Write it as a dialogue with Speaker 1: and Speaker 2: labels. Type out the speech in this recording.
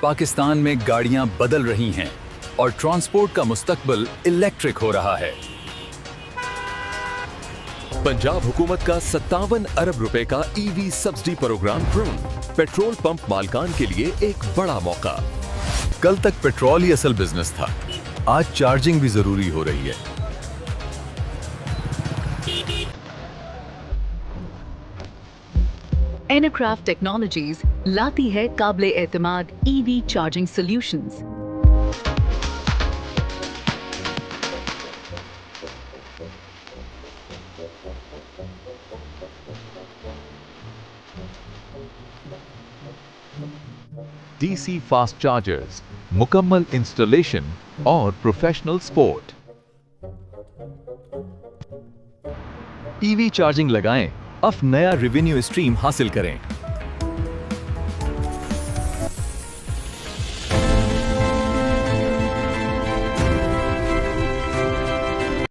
Speaker 1: पाकिस्तान में गाड़ियां बदल रही हैं और ट्रांसपोर्ट का मुस्तकबिल इलेक्ट्रिक हो रहा है। पंजाब हुकूमत का 57 अरब रुपए का ईवी सब्सिडी प्रोग्राम शुरू। पेट्रोल पंप मालिकान के लिए एक बड़ा मौका। कल तक पेट्रोल ही असल बिजनेस था, आज चार्जिंग भी जरूरी हो रही है।
Speaker 2: Enercraft Technologies लाती है काबिले एतमाद EV charging solutions.
Speaker 3: DC fast chargers, मुकम्मल इंस्टॉलेशन और प्रोफेशनल सपोर्ट।
Speaker 1: ईवी चार्जिंग लगाएं, अब नया रेवेन्यू स्ट्रीम हासिल करें।